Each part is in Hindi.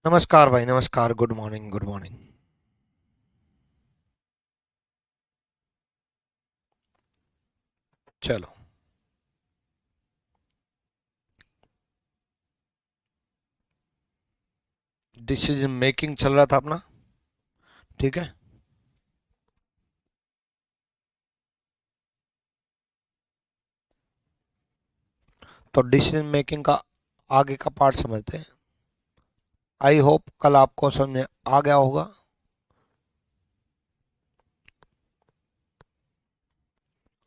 नमस्कार भाई, नमस्कार। Good morning, good morning. चलो, डिसीजन मेकिंग चल रहा था अपना। ठीक है। तो डिसीजन मेकिंग का आगे का पार्ट समझते हैं। आई होप कल आपको समझ में आ गया होगा।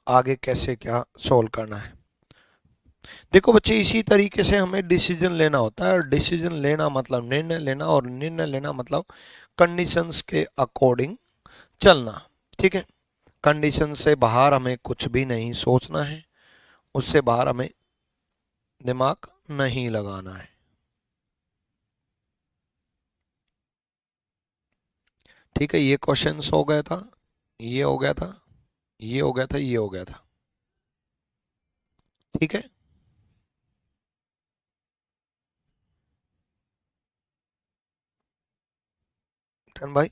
आगे कैसे क्या सोल्व करना है। देखो बच्चे, इसी तरीके से हमें डिसीजन लेना होता है। और डिसीजन लेना मतलब निर्णय लेना, और निर्णय लेना मतलब कंडीशंस के अकॉर्डिंग चलना। ठीक है। कंडीशन से बाहर हमें कुछ भी नहीं सोचना है, उससे बाहर हमें दिमाग नहीं लगाना है। ठीक है। ये क्वेश्चंस हो गया था, ये हो गया था, ये हो गया था, ये हो गया था। ठीक है। डन भाई।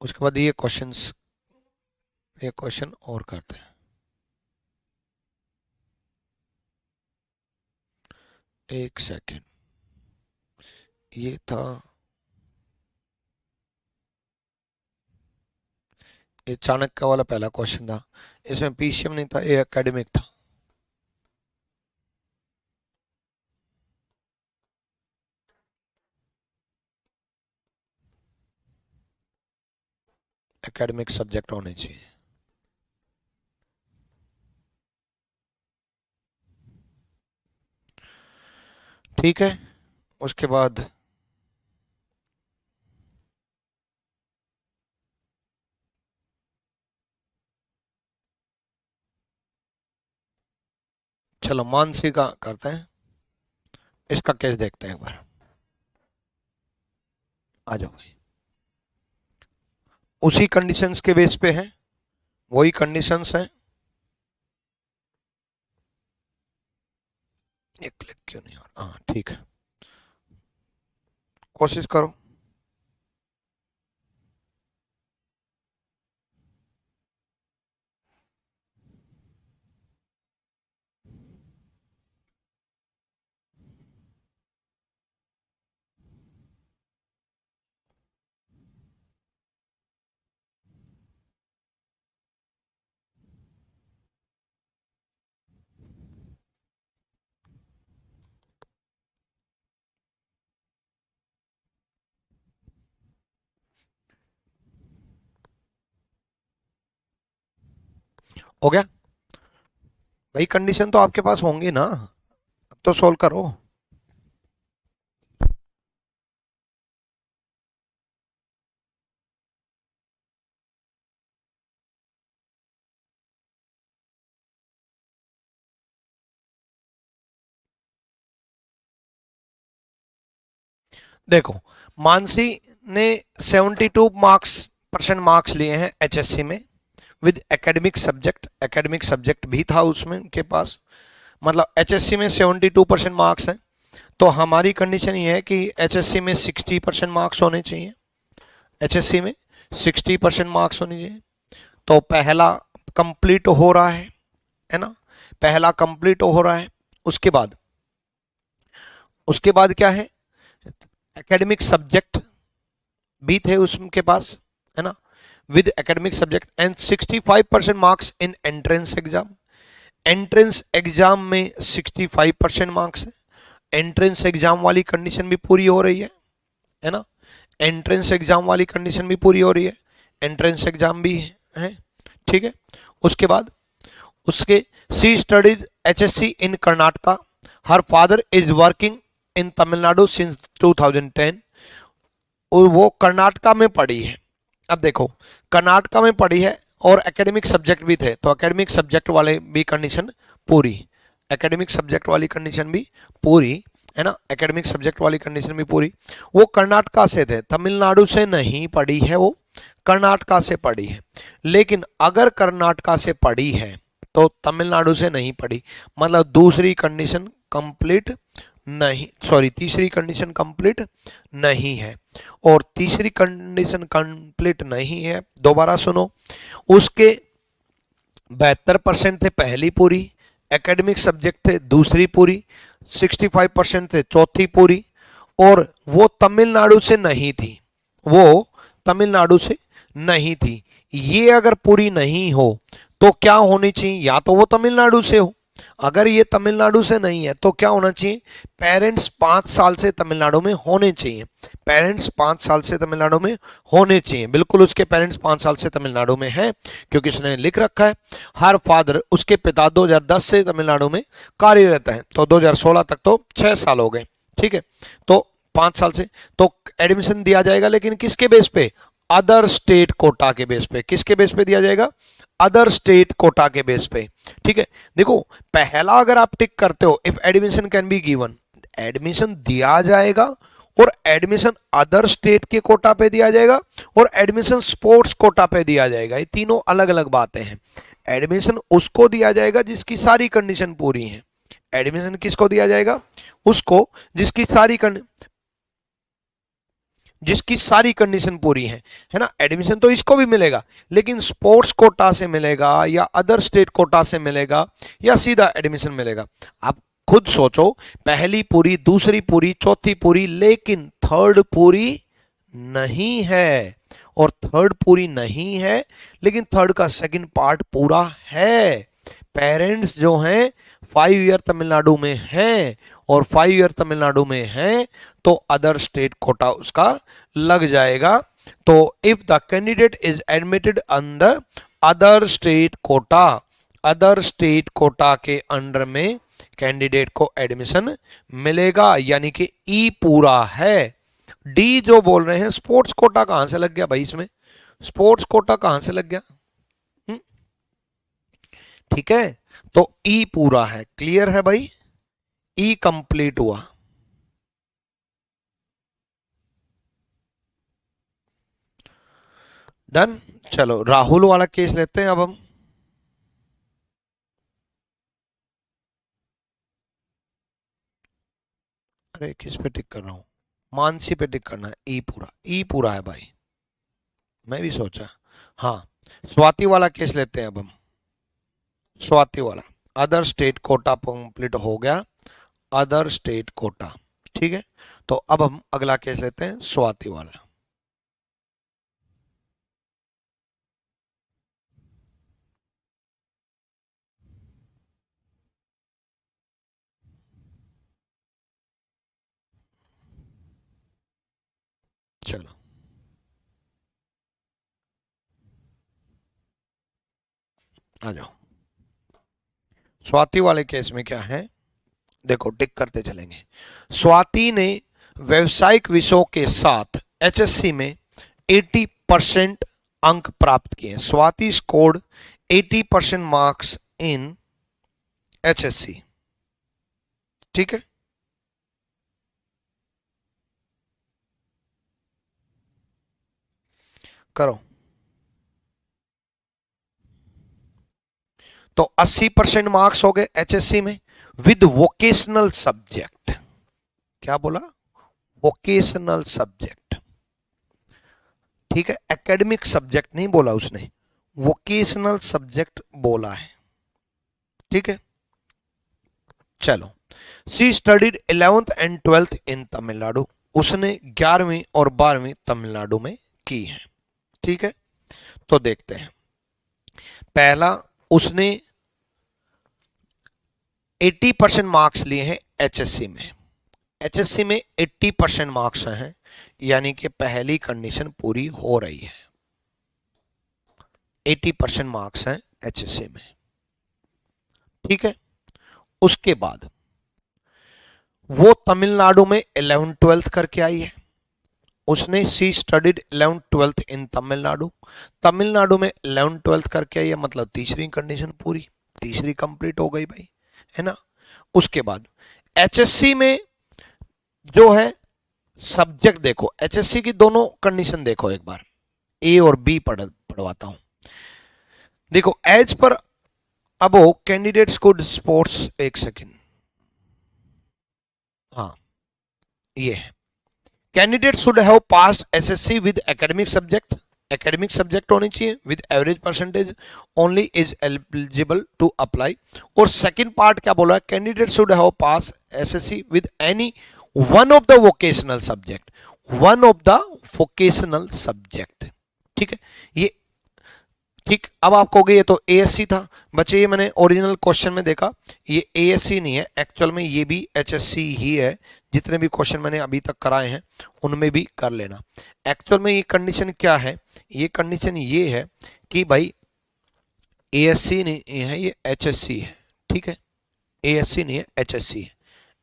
उसके बाद ये क्वेश्चंस, ये क्वेश्चन और करते हैं। एक सेकेंड। ये था, ये चाणक्य वाला पहला क्वेश्चन था। इसमें पीसीएम नहीं था, ये एकेडमिक था। एकेडमिक सब्जेक्ट होने चाहिए। ठीक है। उसके बाद चलो मानसी का करते हैं। इसका केस देखते हैं एक बार। आ जाओ भाई। उसी कंडीशंस के बेस पे है, वही कंडीशंस हैं। ये क्लिक क्यों नहीं हो रहा? हाँ ठीक है, कोशिश करो। हो गया भाई। कंडीशन तो आपके पास होंगी ना, अब तो सोल्व करो। देखो, मानसी ने 72% मार्क्स लिए हैं एचएससी में with academic subject. Academic subject भी था उसमें के पास, मतलब एचएससी में 72% मार्क्स हैं। तो हमारी कंडीशन ये है कि एचएससी में 60% मार्क्स होने चाहिए। एचएससी में 60% मार्क्स होने चाहिए। तो पहला कंप्लीट हो रहा है ना, पहला कंप्लीट हो रहा है। उसके बाद, उसके बाद क्या है, एकेडमिक सब्जेक्ट भी थे उसके पास, है ना, with academic subject and 65% marks in entrance exam. Entrance exam में 65% मार्क्स है। एंट्रेंस एग्जाम वाली कंडीशन भी पूरी हो रही है ना। एंट्रेंस एग्जाम वाली कंडीशन भी पूरी हो रही है, एंट्रेंस एग्जाम भी है। ठीक है। उसके बाद, उसके she studies HSC in Karnataka. Her father is working in Tamil Nadu since 2010। और वो कर्नाटका में पढ़ी है। अब देखो, कर्नाटका में पढ़ी है और एकेडमिक सब्जेक्ट भी थे, तो एकेडमिक सब्जेक्ट वाले भी कंडीशन पूरी। एकेडमिक सब्जेक्ट वाली कंडीशन भी पूरी, है ना। एकेडमिक सब्जेक्ट वाली कंडीशन भी पूरी। वो कर्नाटका से थे, तमिलनाडु से नहीं पढ़ी है वो, कर्नाटका से पढ़ी है। लेकिन अगर कर्नाटका से पढ़ी है तो तमिलनाडु से नहीं पड़ी, मतलब दूसरी कंडीशन कंप्लीट नहीं, सॉरी तीसरी कंडीशन कंप्लीट नहीं है। और तीसरी कंडीशन कंप्लीट नहीं है, दोबारा सुनो, उसके 72% थे पहली पूरी, एकेडमिक सब्जेक्ट थे दूसरी पूरी, 65% थे चौथी पूरी, और वो तमिलनाडु से नहीं थी, वो तमिलनाडु से नहीं थी। ये अगर पूरी नहीं हो तो क्या होनी चाहिए, या तो वो तमिलनाडु से हो, अगर ये तमिलनाडु से नहीं है तो क्या होना चाहिए, पेरेंट्स 5 साल से तमिलनाडु में होने चाहिए, पेरेंट्स 5 साल से तमिलनाडु में होने चाहिए। बिल्कुल उसके पेरेंट्स 5 साल से तमिलनाडु में हैं, क्योंकि इसने लिख रखा है हर फादर, उसके पिता 2010 से तमिलनाडु में कार्यरत हैं, तो 2016 तक तो 6 साल हो गए, ठीक है, तो 5 साल से तो एडमिशन दिया जाएगा, लेकिन किसके बेस पे, अदर स्टेट कोटा के बेस पे। किसके बेस पे दिया जाएगा, अदर स्टेट कोटा के बेस पे, ठीक है। देखो पहला अगर आप टिक करते हो, if admission can be given, admission दिया जाएगा, और एडमिशन अदर स्टेट के कोटा पे दिया जाएगा, और एडमिशन स्पोर्ट्स कोटा पे दिया जाएगा, ये तीनों अलग अलग बातें हैं। एडमिशन उसको दिया जाएगा जिसकी सारी कंडीशन पूरी है, एडमिशन किसको दिया जाएगा, उसको जिसकी सारी कंडीशन पूरी है ना। एडमिशन तो इसको भी मिलेगा, लेकिन स्पोर्ट्स कोटा से मिलेगा या अदर स्टेट कोटा से मिलेगा या सीधा एडमिशन मिलेगा। आप खुद सोचो, पहली पूरी, दूसरी पूरी, चौथी पूरी, लेकिन थर्ड पूरी नहीं है, और थर्ड पूरी नहीं है लेकिन थर्ड का सेकंड पार्ट पूरा है। पेरेंट्स जो हैं 5 ईयर तमिलनाडु में हैं, और 5 ईयर तमिलनाडु में हैं तो अदर स्टेट कोटा उसका लग जाएगा। तो if the candidate is admitted under other state quota, other state quota के अंडर में कैंडिडेट को एडमिशन मिलेगा, यानी कि ई पूरा है। डी जो बोल रहे हैं, स्पोर्ट्स कोटा कहां से लग गया भाई, इसमें स्पोर्ट्स कोटा कहां से लग गया, ठीक है, तो ई पूरा है, क्लियर है भाई, ई कंप्लीट हुआ। डन। चलो राहुल वाला केस लेते हैं अब हम। अरे किस पे टिक कर रहा हूं, मानसी पे टिक करना है, ई पूरा, ई पूरा है भाई, मैं भी सोचा। हाँ, स्वाति वाला केस लेते हैं अब हम, स्वाति वाला, अदर स्टेट कोटा कंप्लीट हो गया, अदर स्टेट कोटा, ठीक है। तो अब हम अगला केस लेते हैं, स्वाति वाला। चलो आ जाओ। स्वाति वाले केस में क्या है, देखो टिक करते चलेंगे। स्वाति ने व्यवसायिक विषयों के साथ एचएससी में 80% अंक प्राप्त किए। स्वाति स्कोर्ड 80% मार्क्स इन एचएससी, ठीक है। करो, तो 80% मार्क्स हो गए एचएससी में विद वोकेशनल सब्जेक्ट। क्या बोला, वोकेशनल सब्जेक्ट, ठीक है, एकेडमिक सब्जेक्ट नहीं बोला उसने, वोकेशनल सब्जेक्ट बोला है, ठीक है। चलो, सी स्टडीड 11th एंड 12th इन तमिलनाडु, उसने 11वीं और 12वीं तमिलनाडु में की है, ठीक है। तो देखते हैं, पहला उसने 80% मार्क्स लिए हैं एचएससी में, एचएससी में 80% मार्क्स हैं, यानी कि पहली कंडीशन पूरी हो रही है, 80% मार्क्स हैं एचएससी में, ठीक है। उसके बाद वो तमिलनाडु में 11th-12th करके आई है, उसने सी स्टडीड 11th-12th इन तमिलनाडु, तमिलनाडु में 11th-12th करके आई है, मतलब तीसरी कंडीशन पूरी, तीसरी कंप्लीट हो गई भाई, है ना। उसके बाद एचएससी में जो है सब्जेक्ट, देखो एचएससी की दोनों कंडीशन देखो एक बार, ए और बी पढ़वाता हूं। देखो एज पर अब वो कैंडिडेट्स कुड स्पोर्ट्स, एक सेकेंड, हाँ ये है, candidate should have pass SSC with academic subject, academic subject होनी चाहिए with average percentage only is eligible to apply. और सेकंड पार्ट क्या बोला है, candidate should have pass SSC with any one of the vocational subject, one of the vocational subject, ठीक है। ये ठीक, अब आप कहोगे ये तो एएससी था बच्चे, ये मैंने ओरिजिनल क्वेश्चन में देखा ये एएससी नहीं है, एक्चुअल में ये भी एचएससी ही है। जितने भी क्वेश्चन मैंने अभी तक कराए हैं उनमें भी कर लेना। एक्चुअल में ये कंडीशन क्या है, ये कंडीशन ये है कि भाई एएससी नहीं है, ये एचएससी है, ठीक है। एएससी नहीं है, एचएससी है,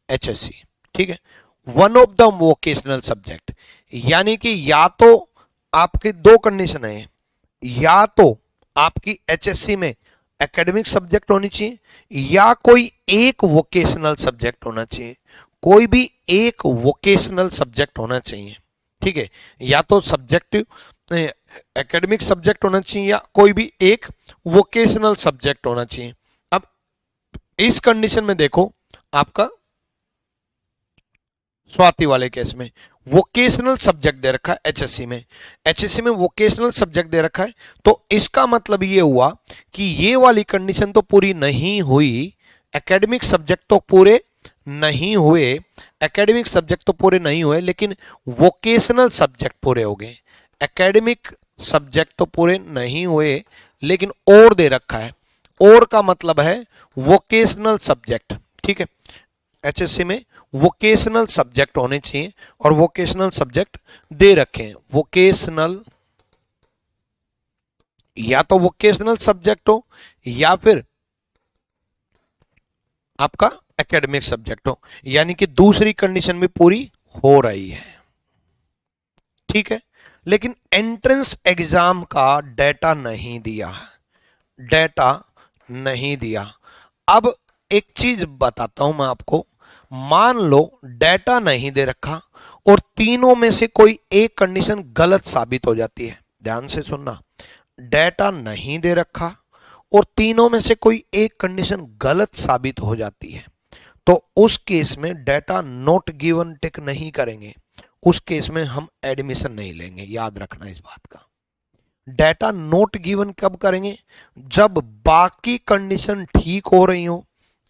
एचएससी, ठीक है। One of the vocational subject, यानी कि या तो आपके दो कंडीशन है, या तो आपकी एचएससी में एकेडमिक सब्जेक्ट होनी चाहिए या कोई एक वोकेशनल सब्जेक्ट होना चाहिए, कोई भी एक वोकेशनल सब्जेक्ट होना चाहिए, ठीक है। या तो सब्जेक्टिव एकेडमिक सब्जेक्ट होना चाहिए या कोई भी एक वोकेशनल सब्जेक्ट होना चाहिए। अब इस कंडीशन में देखो आपका स्वाति वाले केस में वोकेशनल सब्जेक्ट दे रखा है एचएससी में, एचएससी में वोकेशनल सब्जेक्ट दे रखा है, तो इसका मतलब ये हुआ कि ये वाली कंडीशन तो पूरी नहीं हुई, एकेडमिक सब्जेक्ट तो पूरे नहीं हुए, एकेडमिक सब्जेक्ट तो पूरे नहीं हुए लेकिन वोकेशनल सब्जेक्ट पूरे हो गए। एकेडमिक सब्जेक्ट तो पूरे नहीं हुए लेकिन और दे रखा है, और का मतलब है वोकेशनल सब्जेक्ट, ठीक है। एचएससी में वोकेशनल सब्जेक्ट होने चाहिए और वोकेशनल सब्जेक्ट दे रखे हैं। वोकेशनल, या तो वोकेशनल सब्जेक्ट हो या फिर आपका एकेडमिक सब्जेक्ट हो, यानी कि दूसरी कंडीशन भी पूरी हो रही है, ठीक है। लेकिन एंट्रेंस एग्जाम का डेटा नहीं दिया, डेटा नहीं दिया। अब एक चीज बताता हूं मैं आपको, मान लो डेटा नहीं दे रखा और तीनों में से कोई एक कंडीशन गलत साबित हो जाती है, ध्यान से सुनना, डेटा नहीं दे रखा और तीनों में से कोई एक कंडीशन गलत साबित हो जाती है, तो उस केस में डेटा नॉट गिवन टिक नहीं करेंगे, उस केस में हम एडमिशन नहीं लेंगे, याद रखना इस बात का। डेटा नोट गिवन कब करेंगे, जब बाकी कंडीशन ठीक हो रही हो,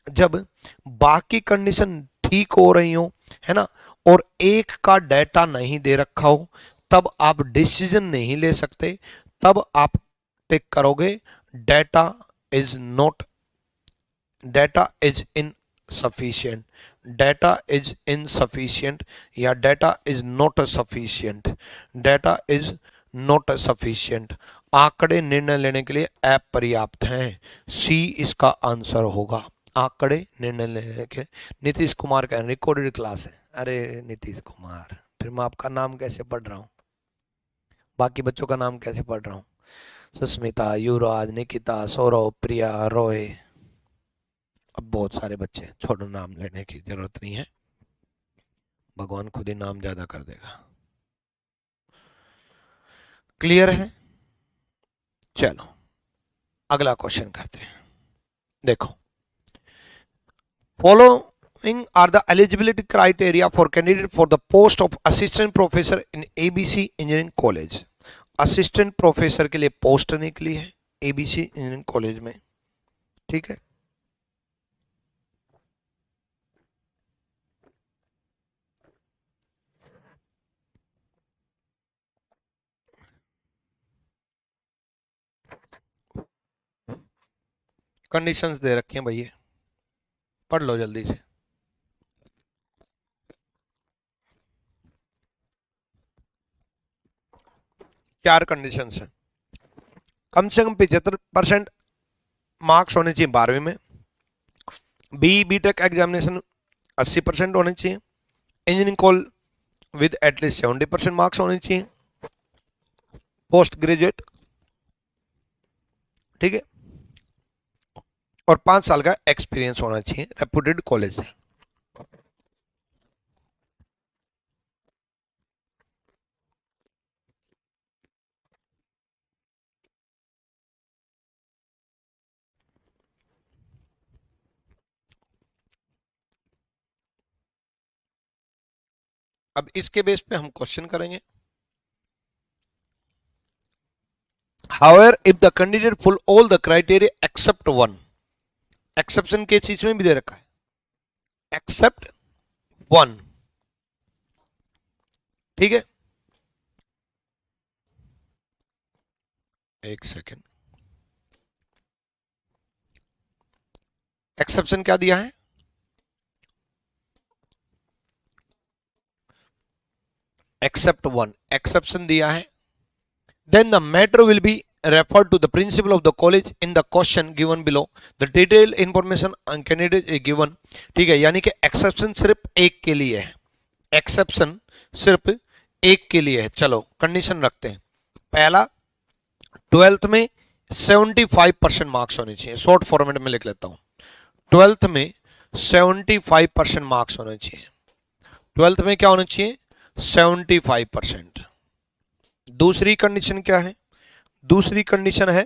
जब बाकी कंडीशन ठीक हो रही हो, है ना, और एक का डेटा नहीं दे रखा हो, तब आप डिसीजन नहीं ले सकते, तब आप टिक करोगे data is not, data is insufficient, data is insufficient या data is not sufficient, data is not sufficient. आंकड़े निर्णय लेने के लिए अपर्याप्त हैं, सी इसका आंसर होगा, आंकड़े निर्णय लेने के। नीतीश कुमार का रिकॉर्डेड क्लास है, अरे नीतीश कुमार, फिर मैं आपका नाम कैसे पढ़ रहा हूँ, बाकी बच्चों का नाम कैसे पढ़ रहा हूँ, सुस्मिता, युवराज, निकिता, सौरभ, प्रिया, रॉय, अब बहुत सारे बच्चे, छोड़ो नाम लेने की जरूरत नहीं है, भगवान खुद ही नाम ज्यादा कर देगा। क्लियर है, चलो अगला क्वेश्चन करते हैं। देखो, following are the eligibility criteria for candidate for the post of assistant professor in ABC engineering college. Assistant professor के लिए पोस्ट निकली है एबीसी इंजीनियरिंग कॉलेज में, ठीक है। कंडीशंस दे रखे हैं भैया, पढ़ लो जल्दी से। चार कंडीशंस हैं, कम से कम 75% मार्क्स होने चाहिए 12वीं में, बीटेक एग्जामिनेशन 80% होने चाहिए, engineering call with at least 70% marks होने चाहिए, पोस्ट ग्रेजुएट, ठीक है, और 5 साल का एक्सपीरियंस होना चाहिए रेपुटेड कॉलेज से। अब इसके बेस पे हम क्वेश्चन करेंगे। However, if the candidate full all the criteria except one, exception के चीज में भी दे रखा है, एक्सेप्ट वन, ठीक है, एक सेकेंड, एक्सेप्शन क्या दिया है, एक्सेप्ट वन, एक्सेप्शन दिया है, then the matter will be referred to the principal of the college in the question given below, the detailed information on candidate is given, ठीक है, यानी कि एक्सेप्शन सिर्फ एक के लिए है, एक्सेप्शन सिर्फ एक के लिए है। चलो कंडीशन रखते हैं, पहला 12th में 75% मार्क्स होने चाहिए, शॉर्ट फॉर्मेट में लिख लेता हूं, 12th में 75% मार्क्स होने चाहिए, 12th में क्या होना चाहिए, 75%। दूसरी कंडीशन क्या है, दूसरी कंडीशन है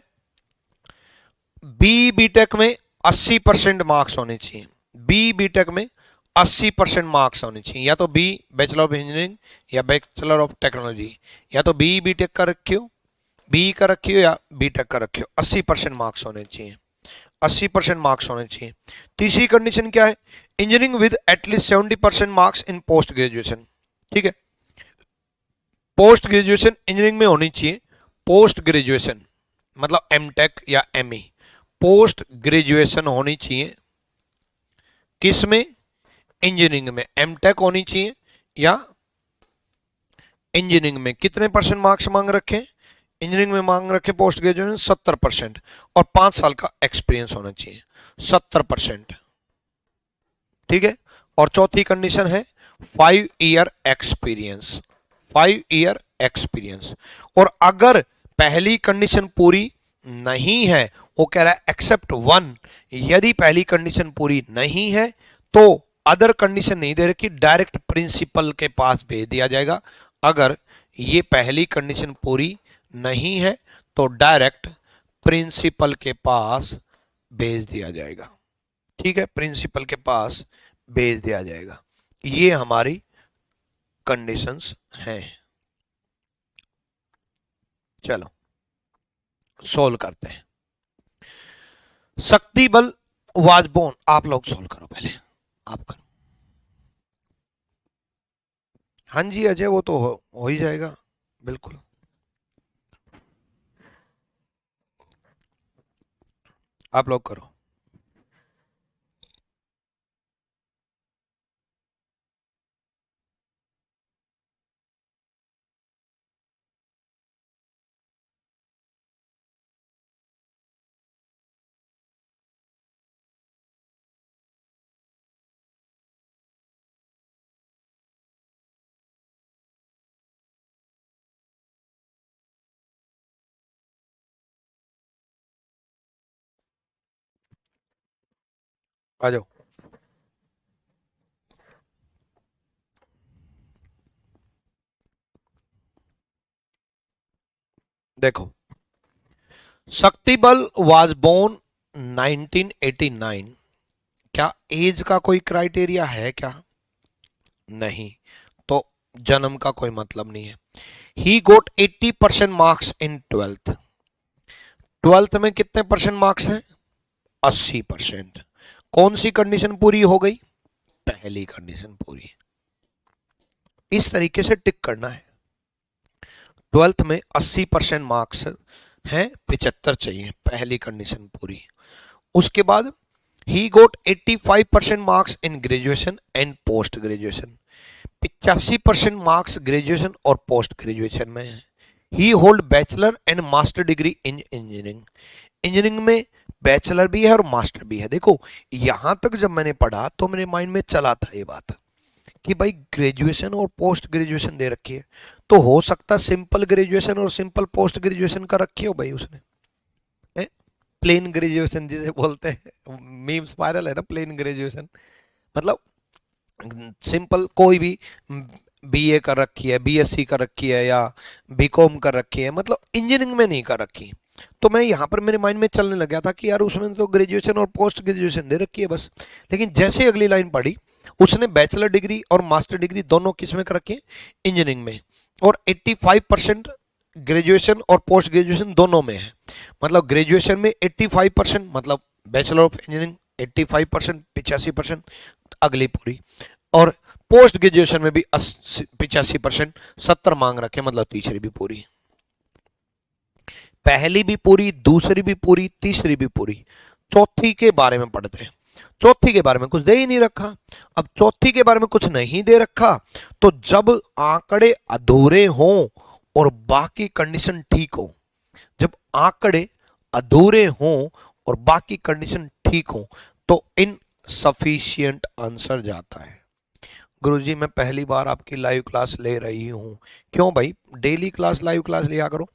बी बीटेक में 80% मार्क्स होने चाहिए, बी बीटेक में 80% मार्क्स होने चाहिए, या तो बी बैचलर ऑफ इंजीनियरिंग या बैचलर ऑफ टेक्नोलॉजी, या तो बी बीटेक का रखियो, बी का रखियो या बीटेक का रखियो, 80% मार्क्स होने चाहिए, 80% मार्क्स होने चाहिए। तीसरी कंडीशन क्या है, engineering with at least 70% marks in post graduation, ठीक है, पोस्ट ग्रेजुएशन इंजीनियरिंग में होनी चाहिए, पोस्ट ग्रेजुएशन मतलब एमटेक या एमई, पोस्ट ग्रेजुएशन होनी चाहिए, किस में, इंजीनियरिंग में, एमटेक होनी चाहिए या इंजीनियरिंग में। कितने परसेंट मार्क्स मांग रखे, इंजीनियरिंग में मांग रखे पोस्ट ग्रेजुएशन 70%, और 5 साल का एक्सपीरियंस होना चाहिए, 70%, ठीक है। और चौथी कंडीशन है 5 ईयर एक्सपीरियंस, 5 ईयर एक्सपीरियंस। और अगर पहली कंडीशन पूरी नहीं है, वो कह रहा है एक्सेप्ट वन, यदि पहली कंडीशन पूरी नहीं है तो अदर कंडीशन नहीं दे रखी, डायरेक्ट प्रिंसिपल के पास भेज दिया जाएगा। अगर ये पहली कंडीशन पूरी नहीं है तो डायरेक्ट प्रिंसिपल के पास भेज दिया जाएगा, ठीक है, प्रिंसिपल के पास भेज दिया जाएगा। ये हमारी कंडीशंस हैं। चलो सोल्व करते हैं। शक्ति बल वाज बोर्न, आप लोग सोल्व करो, पहले आप करो। हाँ जी अजय, वो तो हो ही जाएगा बिल्कुल। आप लोग करो। आ जाओ। देखो, शक्ति बल वाज बोर्न 1989, क्या एज का कोई क्राइटेरिया है क्या, नहीं, तो जन्म का कोई मतलब नहीं है। ही गोट 80% मार्क्स इन 12th, 12th में कितने परसेंट मार्क्स हैं, 80%। कौन सी कंडीशन पूरी हो गई, पहली कंडीशन पूरी। इस तरीके से टिक करना है। 12th में 80% मार्क्स हैं, 75 चाहिए, पहली कंडीशन पूरी। उसके बाद he got 85% marks in graduation and post graduation, 85% marks graduation और पोस्ट ग्रेजुएशन में है। He hold bachelor and master degree in engineering, engineering में बैचलर भी है और मास्टर भी है। देखो यहां तक जब मैंने पढ़ा तो मेरे माइंड में चला था ये बात कि भाई ग्रेजुएशन और पोस्ट ग्रेजुएशन दे रखी है, तो हो सकता सिंपल ग्रेजुएशन और सिंपल पोस्ट ग्रेजुएशन का रखी हो भाई उसने, प्लेन ग्रेजुएशन जिसे बोलते हैं, मीम्स वायरल है ना, प्लेन ग्रेजुएशन मतलब सिंपल कोई भी बीए कर रखी है, बीएससी कर रखी है या बीकॉम कर रखी है, मतलब इंजीनियरिंग में नहीं कर रखी। तो मैं यहाँ पर मेरे माइंड में चलने लग गया था कि यार उसमें तो ग्रेजुएशन और पोस्ट ग्रेजुएशन दे रखी है बस। लेकिन जैसे अगली लाइन पढ़ी उसने बैचलर डिग्री और मास्टर डिग्री दोनों किस में कर रखी है? इंजीनियरिंग में। और 85% ग्रेजुएशन और पोस्ट ग्रेजुएशन दोनों में है। मतलब ग्रेजुएशन में 85%, मतलब बैचलर ऑफ इंजीनियरिंग 85%, 85% अगली पूरी, और पोस्ट ग्रेजुएशन में भी 85%, 70 मांग रखे, मतलब तीसरी भी पूरी, पहली भी पूरी, दूसरी भी पूरी, तीसरी भी पूरी। चौथी के बारे में पढ़ते हैं। चौथी के बारे में कुछ दे ही नहीं रखा। अब चौथी के बारे में कुछ नहीं दे रखा तो जब आंकड़े अधूरे हों और बाकी कंडीशन ठीक हो, जब आंकड़े अधूरे हों और बाकी कंडीशन ठीक हो तो इनसफिशिएंट आंसर जाता है। गुरुजी मैं पहली बार आपकी लाइव क्लास ले रही हूं। क्यों भाई, डेली क्लास लाइव क्लास लिया करो।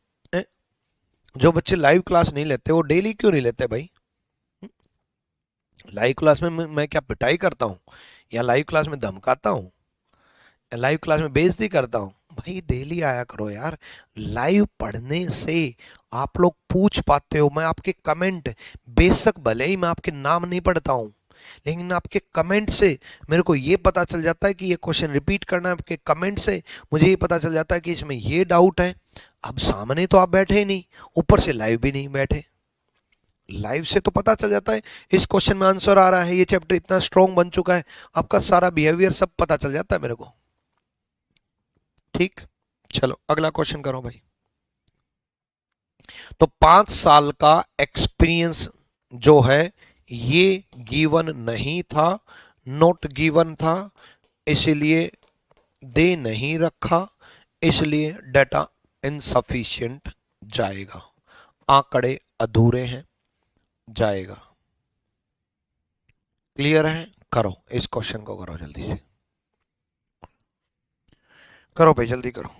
जो बच्चे लाइव क्लास नहीं लेते वो डेली क्यों नहीं लेते भाई? लाइव क्लास में मैं क्या पिटाई करता हूँ, या लाइव क्लास में धमकाता हूँ, या लाइव क्लास में बेइज्जती करता हूँ? भाई डेली आया करो यार। लाइव पढ़ने से आप लोग पूछ पाते हो। मैं आपके कमेंट, बेशक भले ही मैं आपके नाम नहीं पढ़ता हूँ, लेकिन आपके कमेंट से मेरे को ये पता चल जाता है कि ये क्वेश्चन रिपीट करना है। आपके कमेंट से मुझे ये पता चल जाता है कि इसमें ये डाउट है। अब सामने तो आप बैठे ही नहीं, ऊपर से लाइव भी नहीं बैठे। लाइव से तो पता चल जाता है इस क्वेश्चन में आंसर आ रहा है, ये चैप्टर इतना स्ट्रॉन्ग बन चुका है, आपका सारा बिहेवियर सब पता चल जाता है मेरे को। ठीक, चलो अगला क्वेश्चन करो भाई। तो 5 साल का एक्सपीरियंस जो है ये गिवन नहीं था, नोट गिवन था, इसलिए दे नहीं रखा, इसलिए डाटा इनसफिशिएंट जाएगा। आंकड़े अधूरे हैं, जाएगा। क्लियर है? करो इस क्वेश्चन को, करो जल्दी से, करो भाई जल्दी करो।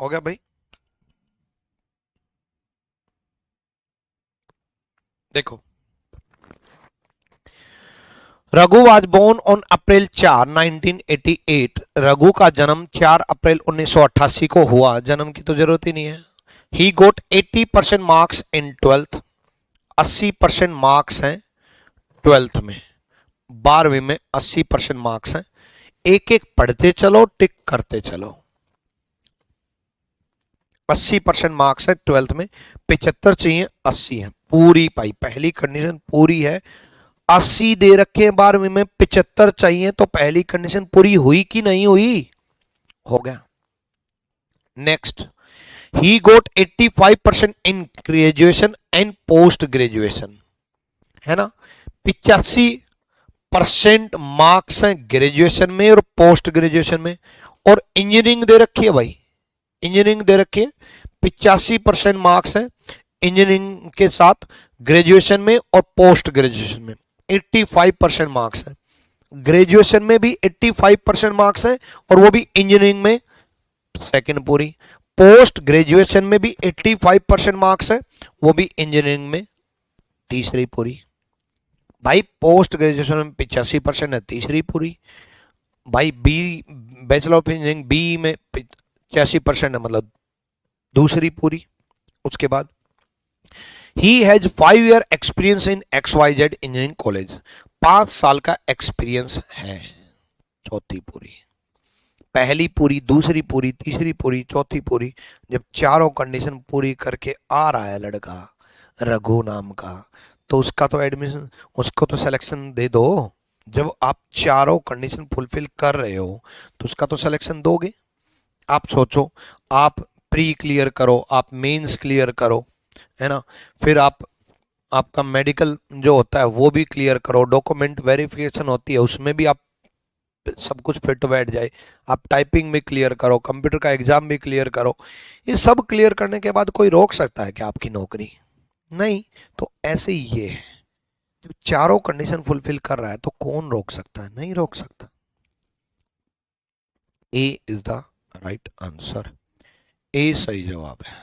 हो गया भाई? देखो, Raghu was born on April 4 1988। Raghu का जन्म 4 अप्रैल 1988 को हुआ। जन्म की तो जरूरत ही नहीं है। ही गोट 80% मार्क्स इन 12th। 80% मार्क्स हैं 12th में। 12वीं में 80% मार्क्स हैं। एक एक पढ़ते चलो, टिक करते चलो। 80% मार्क्स है 12th में, 75 चाहिए, 80 है। पूरी पाई, पहली कंडीशन पूरी है। 80 दे रखे हैं 12वीं में, 75 चाहिए, तो पहली कंडीशन पूरी हुई कि नहीं हुई? हो गया। Next, he got 85% in graduation and post graduation, है ना। 85% मार्क्स हैं ग्रेजुएशन में और पोस्ट ग्रेजुएशन में। और इंजीनियरिंग दे रखी है भाई, इंजीनियरिंग दे रखी है, 85% मार्क्स हैं इंजीनियरिंग के साथ ग्रेजुएशन में और पोस्ट ग्रेजुएशन में 85% मार्क्स है। ग्रेजुएशन में भी 85% मार्क्स है और वो भी इंजीनियरिंग में सेकंड पूरी। पोस्ट ग्रेजुएशन में भी 85% मार्क्स है, वो भी इंजीनियरिंग में तीसरी पूरी। भाई पोस्ट ग्रेजुएशन में 85% है, तीसरी पूरी। भाई B bachelor of engineering B में 85% है, मतलब दूसरी पूरी। उसके बाद he has 5 year experience in XYZ engineering college, 5 साल का एक्सपीरियंस है, चौथी पूरी। पहली पूरी, दूसरी पूरी, तीसरी पूरी, चौथी पूरी। जब चारों कंडीशन पूरी करके आ रहा है लड़का रघु नाम का, तो उसका तो एडमिशन, उसको तो सिलेक्शन दे दो। जब आप चारों कंडीशन फुलफिल कर रहे हो तो उसका तो सिलेक्शन दोगे। आप सोचो, आप प्री क्लियर करो, आप मेंस क्लियर करो, है ना, फिर आपका मेडिकल जो होता है वो भी क्लियर करो, डॉक्यूमेंट वेरिफिकेशन होती है उसमें भी आप सब कुछ फिट बैठ जाए, आप टाइपिंग भी क्लियर करो, कंप्यूटर का एग्जाम भी क्लियर करो। ये सब क्लियर करने के बाद कोई रोक सकता है क्या आपकी नौकरी? नहीं। तो ऐसे ही ये है, जब चारों कंडीशन फुलफिल कर रहा है तो कौन रोक सकता है? नहीं रोक सकता। ए इज द राइट आंसर, ए सही जवाब है।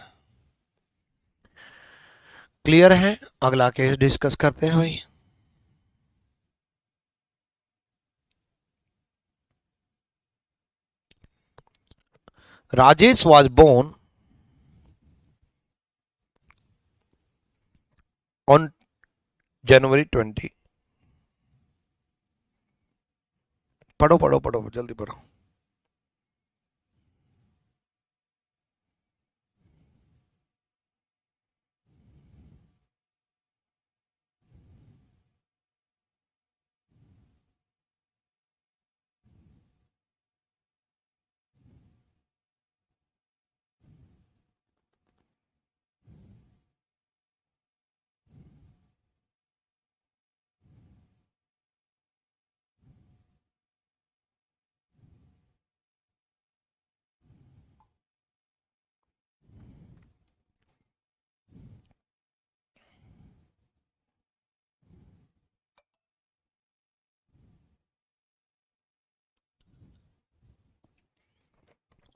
क्लियर है? अगला केस डिस्कस करते हैं भाई। Rajesh was born on January 20। पढ़ो पढ़ो पढ़ो, जल्दी पढ़ो।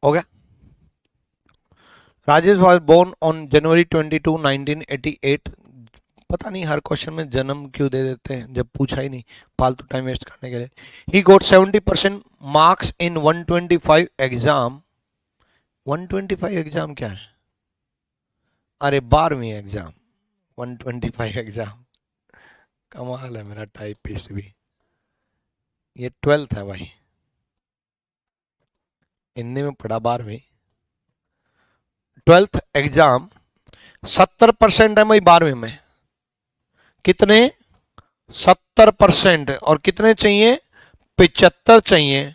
हो गया। Rajesh was born on January 22, 1988। पता नहीं हर क्वेश्चन में जन्म क्यों दे देते हैं जब पूछा ही नहीं, फालतू टाइम वेस्ट करने के लिए। ही गोट 70% मार्क्स इन 125 एग्जाम। 125 एग्जाम क्या है? अरे 12वीं एग्जाम, 125 एग्जाम। कमाल है मेरा टाइपिस्ट भी। ये 12th है भाई, हिंदी में पढ़ा 12वीं। 12th एग्जाम 70% है भाई 12वीं में। कितने? 70%। और कितने चाहिए? 75 चाहिए।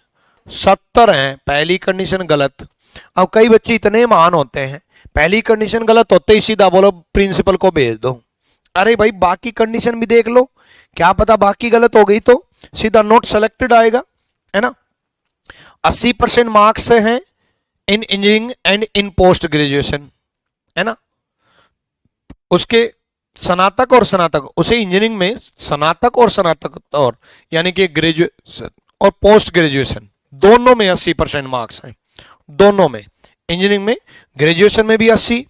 70 हैं, पहली कंडीशन गलत। अब कई बच्चे इतने महान होते हैं, पहली कंडीशन गलत होते ही सीधा बोलो प्रिंसिपल को भेज दो। अरे भाई बाकी कंडीशन भी देख लो, क्या पता बाकी गलत हो गई तो सीधा नोट सेलेक्टेड आएगा, है ना। 80% मार्क्स हैं इन engineering and in post graduation, है ना। उसके स्नातक और स्नातक, उसे इंजीनियरिंग में स्नातक और स्नातक और यानी कि ग्रेजुएशन और पोस्ट ग्रेजुएशन दोनों में 80% मार्क्स हैं, दोनों में। इंजीनियरिंग में, ग्रेजुएशन में भी 80,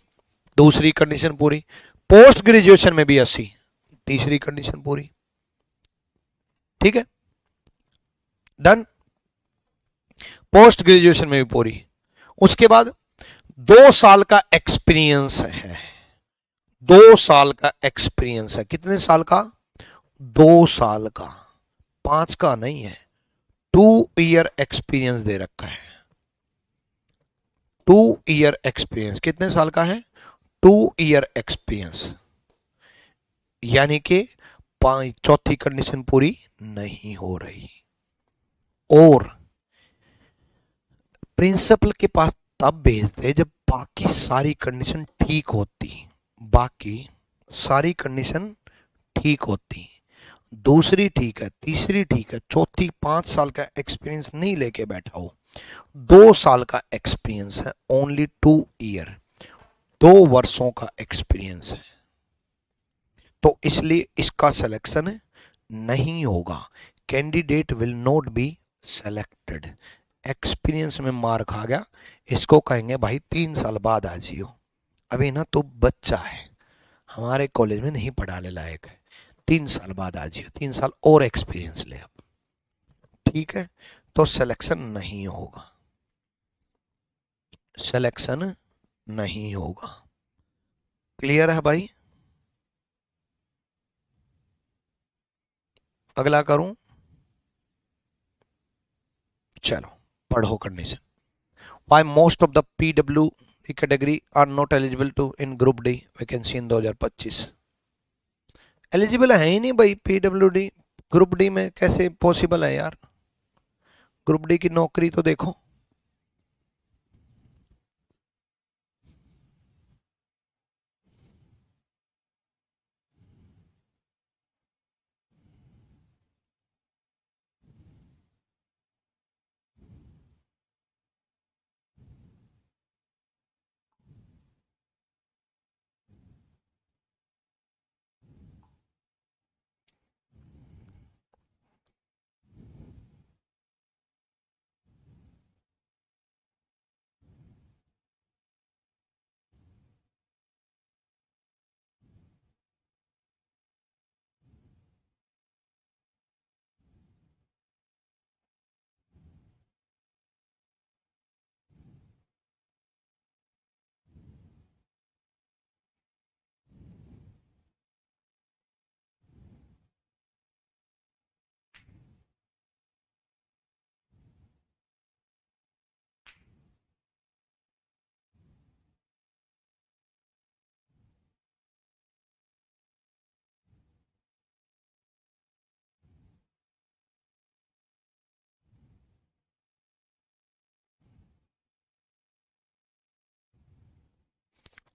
दूसरी कंडीशन पूरी। पोस्ट ग्रेजुएशन में भी 80, तीसरी कंडीशन पूरी। ठीक है, डन। पोस्ट ग्रेजुएशन में भी पूरी। उसके बाद 2 साल का एक्सपीरियंस है, 2 साल का एक्सपीरियंस है। कितने साल का? 2 साल का, 5 का नहीं है। 2 ईयर एक्सपीरियंस दे रखा है। 2 ईयर एक्सपीरियंस कितने साल का है? 2 ईयर एक्सपीरियंस, यानी कि चौथी कंडीशन पूरी नहीं हो रही। और प्रिंसिपल के पास तब भेजते जब बाकी सारी कंडीशन ठीक होती, बाकी सारी कंडीशन ठीक होती। दूसरी ठीक है, तीसरी ठीक है, चौथी 5 साल का एक्सपीरियंस नहीं लेके बैठा हो, 2 साल का एक्सपीरियंस है, ओनली 2 ईयर। 2 वर्षों का एक्सपीरियंस है, तो इसलिए इसका सिलेक्शन नहीं होगा। Candidate will not be selected. Experience में मार खा गया, इसको कहेंगे भाई 3 साल बाद आ जियो, अभी ना तो बच्चा है, हमारे कॉलेज में नहीं पढ़ाने लायक है, 3 साल बाद आ जियो, 3 साल और एक्सपीरियंस ले अब, ठीक है। तो सिलेक्शन नहीं होगा, सिलेक्शन नहीं होगा। क्लियर है भाई? अगला करूं? चलो पढ़ो condition. Why most of the PWD category are not eligible to in Group D vacancy in 2025? Eligible है ही नहीं भाई PWD, ग्रुप डी में कैसे पॉसिबल है यार? ग्रुप डी की नौकरी तो देखो।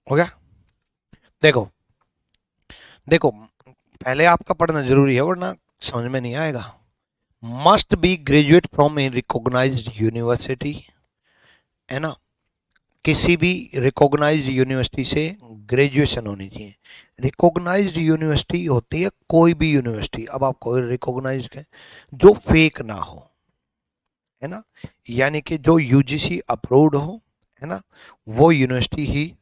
हो गया? देखो देखो, पहले आपका पढ़ना जरूरी है वरना समझ में नहीं आएगा। Must be graduate from a recognised university, है ना, किसी भी रिकॉग्नाइज्ड यूनिवर्सिटी से ग्रेजुएशन होनी चाहिए। रिकॉग्नाइज्ड यूनिवर्सिटी होती है कोई भी यूनिवर्सिटी, अब आप कोई रिकॉग्नाइज्ड है जो फेक ना हो, है ना, यानी कि जो यूजीसी अप्रूव्ड हो, है ना, वो यूनिवर्सिटी ही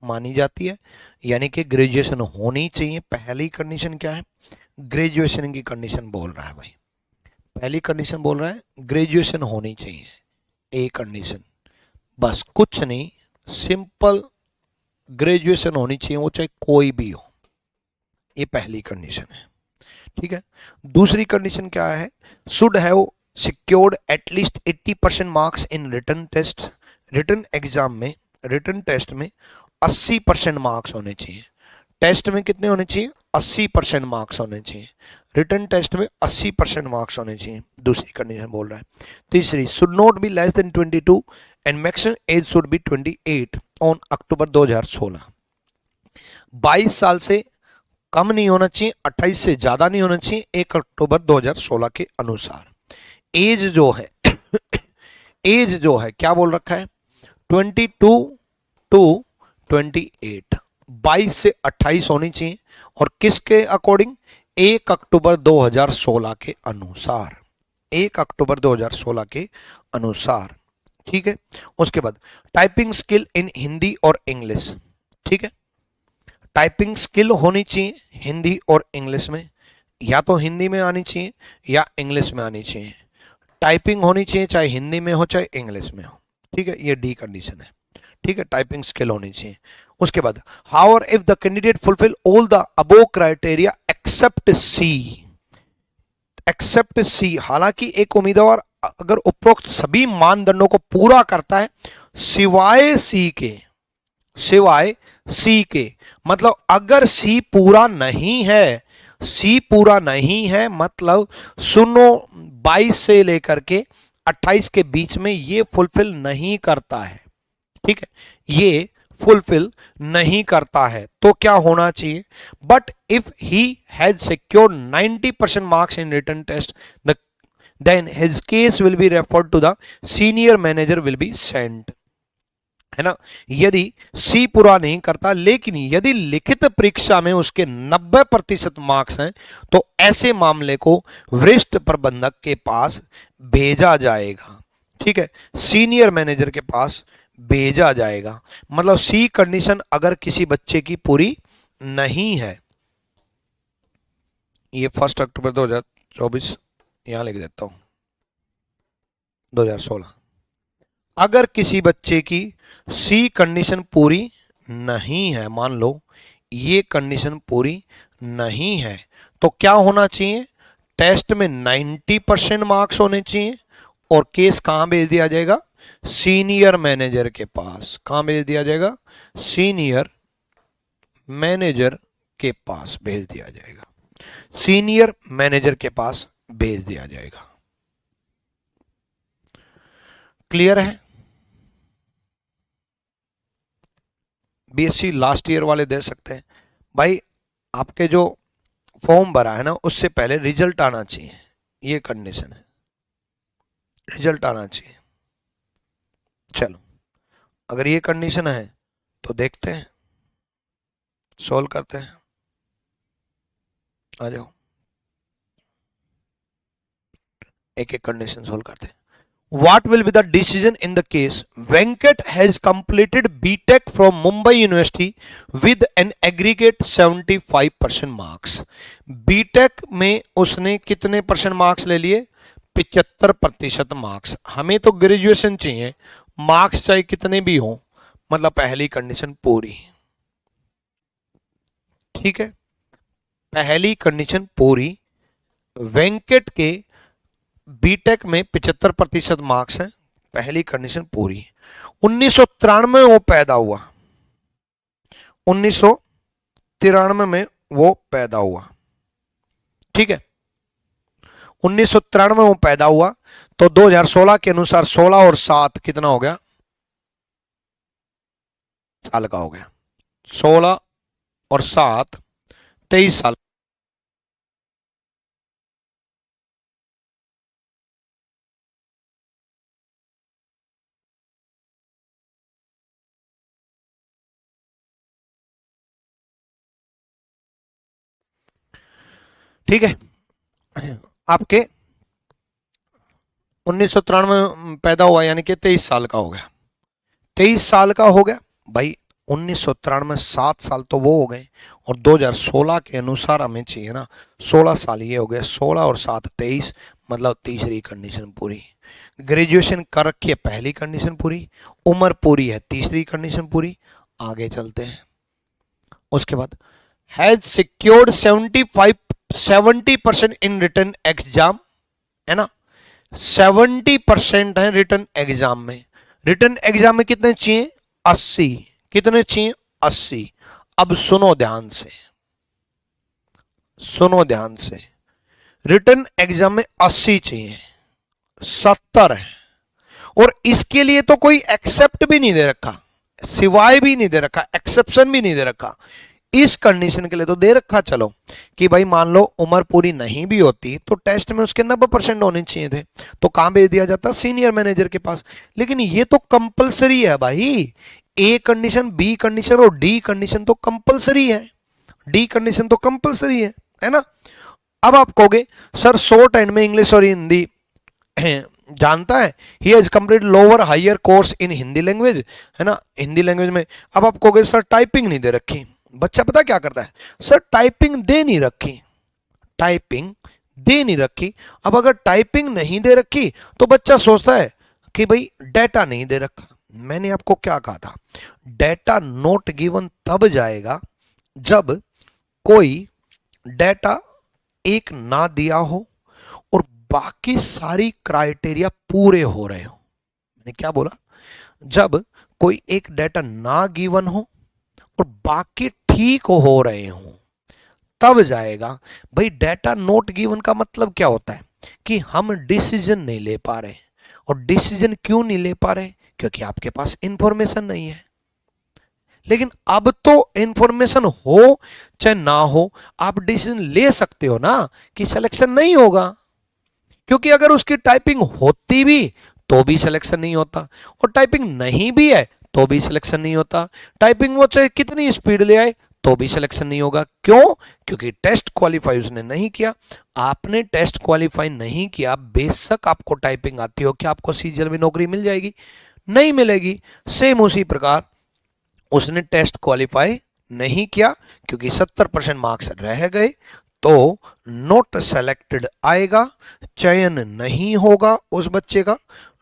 मानी जाती है। यानी कि ग्रेजुएशन होनी चाहिए। पहली कंडीशन क्या है? ग्रेजुएशन की कंडीशन बोल रहा है भाई, पहली कंडीशन बोल रहा है ग्रेजुएशन होनी चाहिए, ए कंडीशन, बस कुछ नहीं, सिंपल ग्रेजुएशन होनी चाहिए, वो चाहे कोई भी हो, ये पहली कंडीशन है, ठीक है। दूसरी कंडीशन क्या है? Should have secured at least 80% marks in written test. Written exam में, रिटन टेस्ट में 80% मार्क्स होने चाहिए। टेस्ट में कितने होने चाहिए? 80% मार्क्स होने चाहिए। रिटन टेस्ट में 80% मार्क्स होने चाहिए, दूसरी कंडीशन बोल रहा है। तीसरी, should not be less than 22 and maximum age should be 28 on October 2016। 22 साल से कम नहीं होना चाहिए, 28 से ज्यादा नहीं होना चाहिए 1 अक्टूबर 2016 के अनुसार। एज जो है एज जो है क्या बोल रखा है? 22 टू 28, 22 से 28 होनी चाहिए, और किसके अकॉर्डिंग? 1 अक्टूबर 2016 के अनुसार, 1 अक्टूबर 2016 के अनुसार, ठीक है। उसके बाद टाइपिंग स्किल इन हिंदी और इंग्लिश, ठीक है, टाइपिंग स्किल होनी चाहिए हिंदी और इंग्लिश में, या तो हिंदी में आनी चाहिए या इंग्लिश में आनी चाहिए। टाइपिंग होनी चाहिए चाहे हिंदी में हो चाहे इंग्लिश में हो, ठीक है, ये डी कंडीशन है, ठीक है, टाइपिंग स्किल होनी चाहिए। उसके बाद however if the candidate fulfil all the above criteria except C, except C, हालांकि एक उम्मीदवार अगर उपरोक्त सभी मानदंडों को पूरा करता है सिवाय सी के, सिवाय सी के, मतलब अगर सी पूरा नहीं है, सी पूरा नहीं है मतलब सुनो 22 से लेकर के 28 के बीच में ये फुलफिल नहीं करता है, ठीक है, ये फुलफिल नहीं करता है, तो क्या होना चाहिए? But if he has secured 90% marks in written test then his case will be referred to the senior manager will be sent. है ना। यदि सी पूरा नहीं करता, लेकिन यदि लिखित परीक्षा में उसके 90% मार्क्स हैं, तो ऐसे मामले को वरिष्ठ प्रबंधक के पास भेजा जाएगा। ठीक है, सीनियर मैनेजर के पास भेजा जाएगा। मतलब सी कंडीशन अगर किसी बच्चे की पूरी नहीं है, ये 1 अक्टूबर 2024 यहां लिख देता हूं, 2016, अगर किसी बच्चे की सी कंडीशन पूरी नहीं है, मान लो ये कंडीशन पूरी नहीं है, तो क्या होना चाहिए, टेस्ट में 90% मार्क्स होने चाहिए और केस कहां भेज दिया जाएगा, सीनियर मैनेजर के पास। कहां भेज दिया जाएगा, सीनियर मैनेजर के पास भेज दिया जाएगा, सीनियर मैनेजर के पास भेज दिया जाएगा। क्लियर है। बीएससी लास्ट ईयर वाले दे सकते हैं भाई, आपके जो फॉर्म भरा है ना उससे पहले रिजल्ट आना चाहिए, ये कंडीशन है, रिजल्ट आना चाहिए। चलो, अगर ये कंडीशन है तो देखते हैं, सॉल्व करते हैं, आ जाओ एक एक कंडीशन सॉल्व करते हैं। What will be the decision in the case Venkat has completed BTech from Mumbai University with an aggregate 75% marks? BTech में उसने कितने परसेंट मार्क्स ले लिए, 75% मार्क्स। हमें तो ग्रेजुएशन चाहिए, मार्क्स चाहे कितने भी हो, मतलब पहली कंडीशन पूरी। ठीक है, पहली कंडीशन पूरी, वेंकट के बीटेक में 75% मार्क्स हैं, पहली कंडीशन पूरी। 1993 वो पैदा हुआ, 1993 में वो पैदा हुआ। ठीक है, 1993 में वो पैदा हुआ, तो 2016 के अनुसार 16 और 7 कितना हो गया, साल का हो गया। 16 और 7 23 साल। ठीक है, आपके 1993 पैदा हुआ यानी कि 23 साल का हो गया, 23 साल का हो गया भाई। 1993 में 7 साल तो वो हो गए, और 2016 के अनुसार हमें चाहिए ना 16 साल, ये हो गए 16 और 7 23, मतलब तीसरी कंडीशन पूरी। ग्रेजुएशन कर रखी है, पहली कंडीशन पूरी, उम्र पूरी है, तीसरी कंडीशन पूरी। आगे चलते हैं, उसके बाद has secured 70% in written exam, है ना, 70% है रिटन एग्जाम में। रिटन एग्जाम में कितने चाहिए, 80, कितने चाहिए, 80। अब सुनो ध्यान से, सुनो ध्यान से, रिटन एग्जाम में 80 चाहिए, 70 है, और इसके लिए तो कोई एक्सेप्ट भी नहीं दे रखा, सिवाय भी नहीं दे रखा, एक्सेप्शन भी नहीं दे रखा। इस कंडीशन के लिए तो दे रखा, चलो कि भाई मान लो उम्र पूरी नहीं भी होती तो टेस्ट में उसके 90% होने चाहिए थे, तो कहां भेज दिया जाता, सीनियर मैनेजर के पास। लेकिन ये तो कंपलसरी है भाई, ए कंडीशन, बी कंडीशन और डी कंडीशन तो कंपलसरी है, डी कंडीशन तो कंपलसरी है ना। अब आप कहोगे सर शॉर्ट एंड में इंग्लिश और हिंदी जानता है, he has complete lower higher course in Hindi language, है ना, हिंदी लैंग्वेज में। अब आप कहोगे सर टाइपिंग नहीं दे रखी, बच्चा पता क्या करता है, सर टाइपिंग दे नहीं रखी, टाइपिंग दे नहीं रखी। अब अगर टाइपिंग नहीं दे रखी तो बच्चा सोचता है कि भाई डेटा नहीं दे रखा। मैंने आपको क्या कहा था, डेटा नोट गिवन तब जाएगा जब कोई डेटा एक ना दिया हो और बाकी सारी क्राइटेरिया पूरे हो रहे हो। मैंने क्या बोला, जब कोई एक डेटा ना गिवन हो और बाकी ठीक हो रहे हो तब जाएगा। भाई डेटा नोट गिवन का मतलब क्या होता है कि हम डिसीजन नहीं ले पा रहे, और डिसीजन क्यों नहीं ले पा रहे, क्योंकि आपके पास इंफॉर्मेशन नहीं है। लेकिन अब तो इंफॉर्मेशन हो चाहे ना हो, आप डिसीजन ले सकते हो ना कि सिलेक्शन नहीं होगा, क्योंकि अगर उसकी टाइपिंग होती भी तो भी सिलेक्शन नहीं होता, और टाइपिंग नहीं भी है तो भी सिलेक्शन नहीं होता। टाइपिंग वो चाहे कितनी स्पीड ले आए तो भी सिलेक्शन नहीं होगा। क्यों? क्योंकि टेस्ट क्वालिफाई उसने नहीं किया। आपने टेस्ट क्वालिफाई नहीं किया, बेशक आपको टाइपिंग आती हो, क्या आपको सीजीएल में नौकरी मिल जाएगी? नहीं मिलेगी। सेम उसी प्रकार उसने टेस्ट क्वालिफाई नहीं किया, क्योंकि 70% मार्क्स रह गए, तो नोट सेलेक्टेड आएगा, चयन नहीं होगा उस बच्चे का,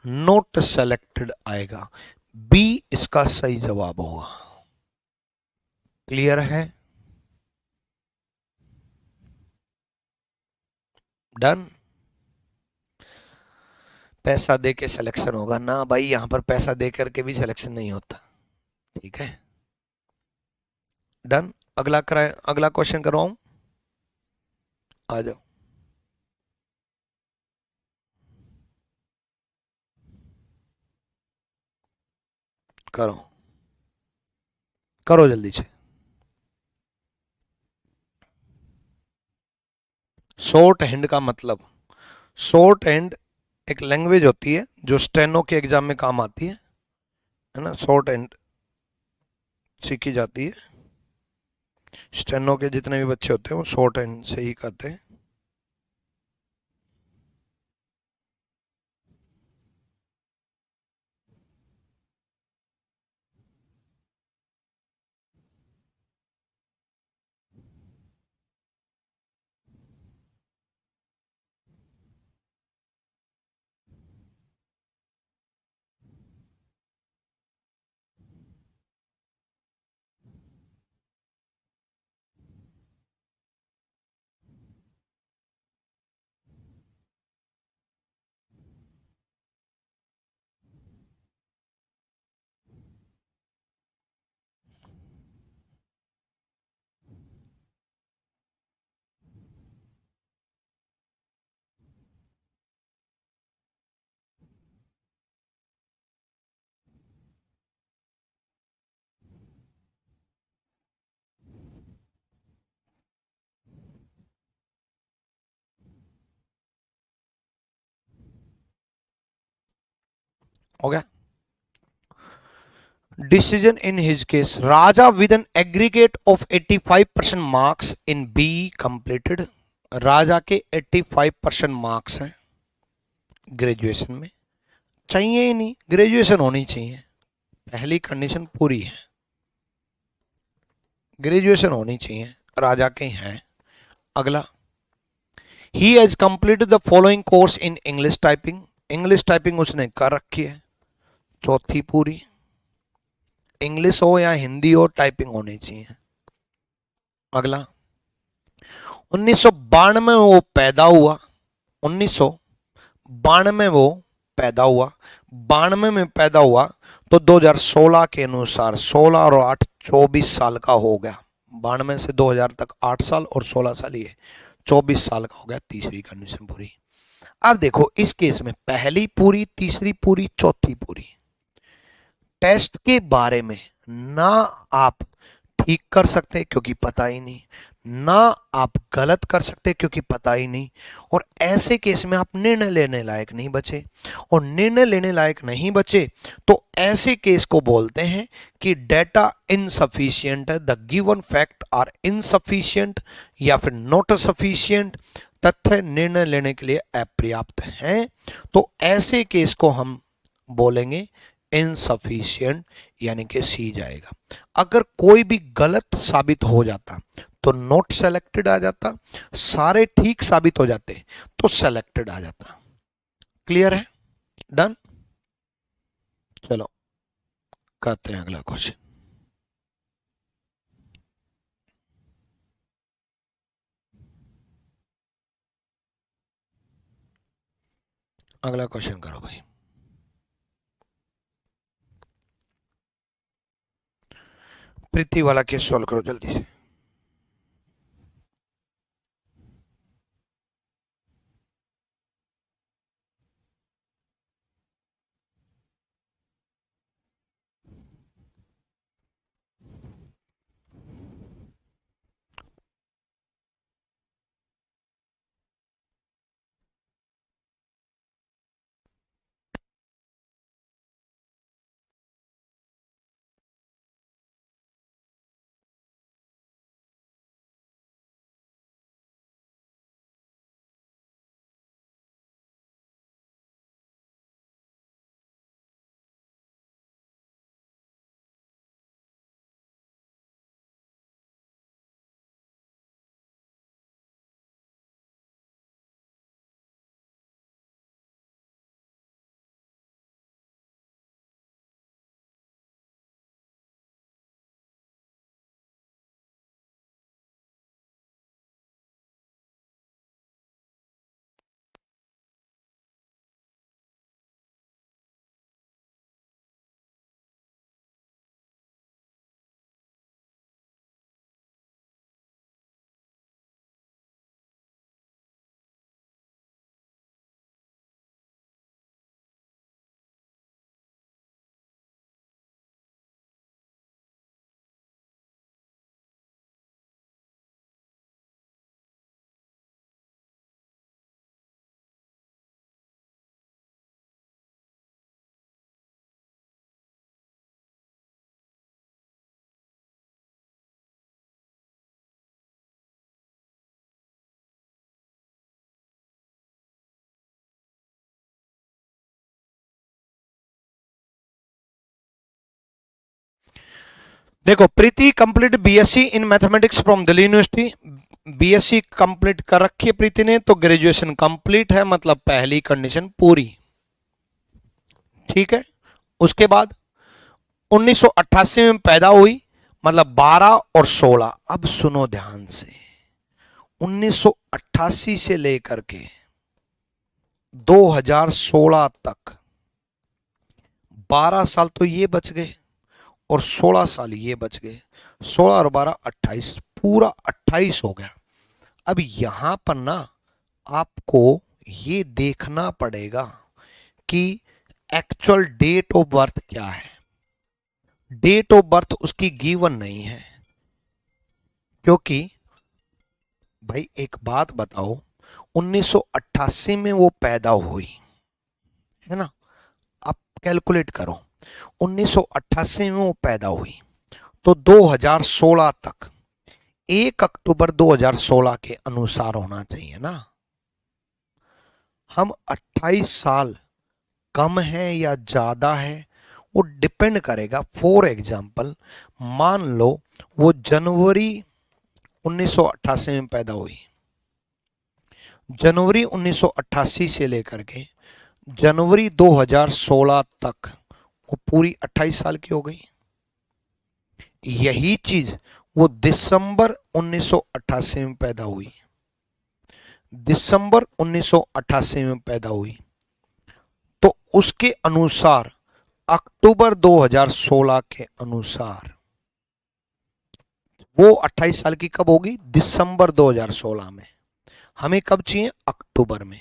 नोट सेलेक्टेड आएगा। बी इसका सही जवाब होगा। क्लियर है? डन। पैसा दे के सिलेक्शन होगा ना भाई, यहां पर पैसा दे करके भी सिलेक्शन नहीं होता। ठीक है, डन। अगला कराए, अगला क्वेश्चन करवाऊं? आ जाओ, करो करो जल्दी से। शॉर्ट हैंड का मतलब, शॉर्ट हैंड एक लैंग्वेज होती है जो स्टेनो के एग्जाम में काम आती है ना। शॉर्ट हैंड सीखी जाती है, स्टेनो के जितने भी बच्चे होते हैं वो शॉर्ट हैंड से ही करते हैं। हो गया। Decision in his case, Raja with an aggregate of 85% marks in B completed. राजा के 85% मार्क्स हैं ग्रेजुएशन में। चाहिए ही नहीं, ग्रेजुएशन होनी चाहिए, पहली कंडीशन पूरी है, ग्रेजुएशन होनी चाहिए, राजा के हैं। अगला, he has completed the following course in English typing. English typing उसने कर रखी है, चौथी पूरी। इंग्लिश हो या हिंदी हो, टाइपिंग होनी चाहिए। अगला, 1992 में वो पैदा हुआ, 1992 में वो पैदा हुआ, 92 में पैदा हुआ तो 2016 के अनुसार 16 और 8 24 साल का हो गया। 92 से 2000 तक 8 साल और 16 साल, ये 24 साल का हो गया। तीसरी कंडीशन पूरी। अब देखो इस केस में पहली पूरी, तीसरी पूरी, चौथी पूरी। टेस्ट के बारे में ना आप ठीक कर सकते क्योंकि पता ही नहीं, ना आप गलत कर सकते क्योंकि पता ही नहीं, और ऐसे केस में आप निर्णय लेने लायक नहीं बचे। और निर्णय लेने लायक नहीं बचे तो ऐसे केस को बोलते हैं कि डेटा इनसफिशिएंट है, the given fact are insufficient या फिर नॉट सफिशिएंट, तथ्य निर्णय लेने के लिए अपर्याप्त हैं। तो ऐसे केस को हम बोलेंगे इनसफिशिएंट, यानी कि सी जाएगा। अगर कोई भी गलत साबित हो जाता तो नॉट सेलेक्टेड आ जाता, सारे ठीक साबित हो जाते तो सेलेक्टेड आ जाता। क्लियर है? डन। चलो करते हैं अगला क्वेश्चन। अगला क्वेश्चन करो भाई। प्रीति वाला केस सॉल्व करो जल्दी से। देखो, Preeti complete BSc in mathematics from Delhi university. BSc complete कर रखी है प्रीति ने, तो ग्रेजुएशन कंप्लीट है, मतलब पहली कंडीशन पूरी। ठीक है। उसके बाद 1988 में पैदा हुई, मतलब 12 और 16। अब सुनो ध्यान से, 1988 से लेकर के 2016 तक 12 साल तो ये बच गए और 16 साल ये बच गए। 16 और 12 28, पूरा 28 हो गया। अब यहां पर ना आपको ये देखना पड़ेगा कि एक्चुअल डेट ऑफ बर्थ क्या है। डेट ऑफ बर्थ उसकी गिवन नहीं है, क्योंकि भाई एक बात बताओ, 1988 में वो पैदा हुई है ना, आप कैलकुलेट करो, 1988 में वो पैदा हुई तो 2016 तक 1 अक्टूबर 2016 के अनुसार होना चाहिए ना। हम 28 साल कम है या ज्यादा है वो डिपेंड करेगा। फॉर एग्जाम्पल, मान लो वो जनवरी 1988 में पैदा हुई, जनवरी 1988 से लेकर के जनवरी 2016 तक वो पूरी 28 साल की हो गई। यही चीज वो दिसंबर 1988 में पैदा हुई, दिसंबर 1988 में पैदा हुई, तो उसके अनुसार अक्टूबर 2016 के अनुसार वो 28 साल की कब होगी, दिसंबर 2016 में। हमें कब चाहिए, अक्टूबर में।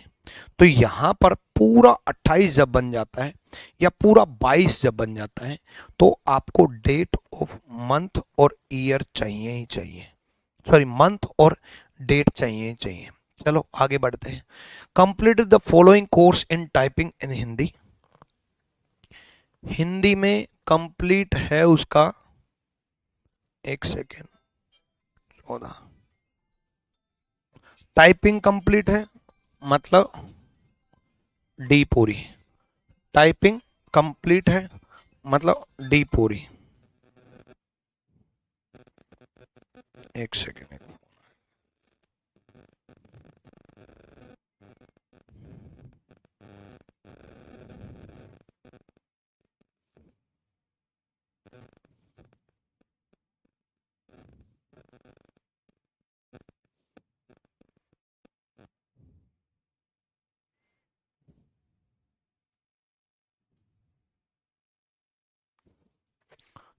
तो यहां पर पूरा 28 जब बन जाता है या पूरा 22 जब बन जाता है, तो आपको डेट ऑफ मंथ और ईयर चाहिए ही चाहिए, सॉरी मंथ और डेट चाहिए ही चाहिए। चलो आगे बढ़ते हैं। Complete the following course in typing in Hindi. Hindi में कंप्लीट है उसका, एक सेकेंड, 14 टाइपिंग कंप्लीट है, मतलब डी पूरी। टाइपिंग कंप्लीट है मतलब डी पूरी। एक सेकेंड,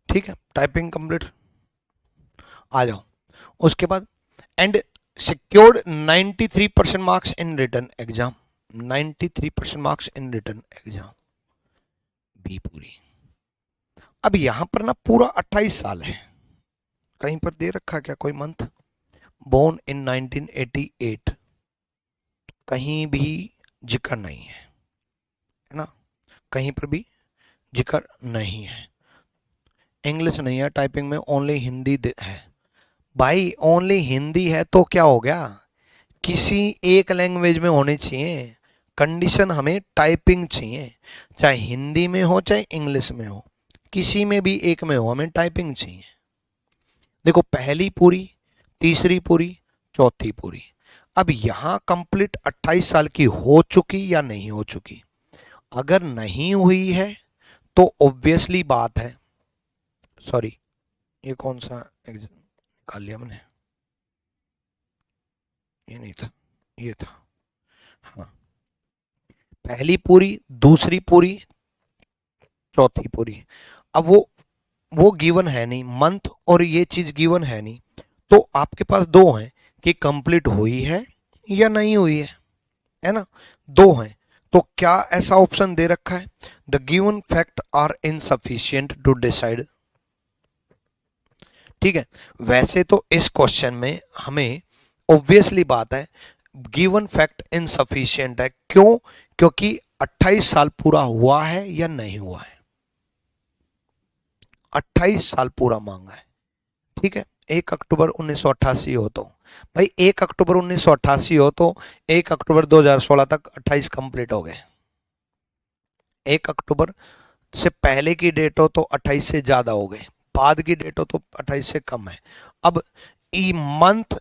ठीक है, टाइपिंग कंप्लीट, आ जाओ। उसके बाद and secured 93% marks in written exam, 93% marks in written exam, B पूरी। अब यहां पर ना पूरा 28 साल है, कहीं पर दे रखा क्या कोई मंथ, बोर्न इन 1988, कहीं भी जिक्र नहीं है, है ना, कहीं पर भी जिक्र नहीं है। इंग्लिश नहीं है टाइपिंग में, ओनली हिंदी है। भाई ओनली हिंदी है तो क्या हो गया, किसी एक लैंग्वेज में होनी चाहिए। कंडीशन हमें टाइपिंग चाहिए, चाहे हिंदी में हो चाहे इंग्लिश में हो, किसी में भी एक में हो, हमें टाइपिंग चाहिए। देखो, पहली पूरी, तीसरी पूरी, चौथी पूरी। अब यहां कंप्लीट 28 साल की हो चुकी या नहीं हो चुकी। अगर नहीं हुई है तो ऑब्वियसली बात है, सॉरी ये कौन सा निकाल लिया मैंने, ये नहीं था, ये था, हाँ, पहली पूरी, दूसरी पूरी, चौथी पूरी। अब वो गिवन है नहीं, मंथ और ये चीज गिवन है नहीं, तो आपके पास दो हैं कि कंप्लीट हुई है या नहीं हुई है ना, दो हैं। तो क्या ऐसा ऑप्शन दे रखा है, the given fact are insufficient to decide. ठीक है, वैसे तो इस क्वेश्चन में हमें ऑब्वियसली बात है गिवन फैक्ट इनसफिशिएंट है, क्यों, क्योंकि 28 साल पूरा हुआ है या नहीं हुआ है, 28 साल पूरा मांगा है। ठीक है, 1 अक्टूबर 1988 हो तो भाई 1 अक्टूबर 1988 हो तो 1 अक्टूबर 2016 तक 28 कंप्लीट हो गए। 1 अक्टूबर से पहले की डेट हो तो 28 से ज्यादा हो गए, बाद की डेट हो तो 28 से कम है। अब ई मंथ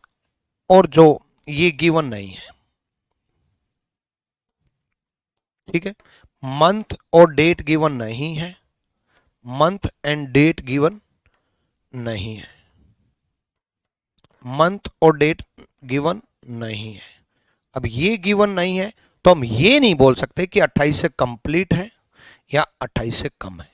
और जो ये गिवन नहीं है, ठीक है, मंथ और डेट गिवन नहीं है, मंथ एंड डेट गिवन नहीं है, मंथ और डेट गिवन नहीं है। अब ये गिवन नहीं है तो हम ये नहीं बोल सकते कि 28 से कंप्लीट है या 28 से कम है,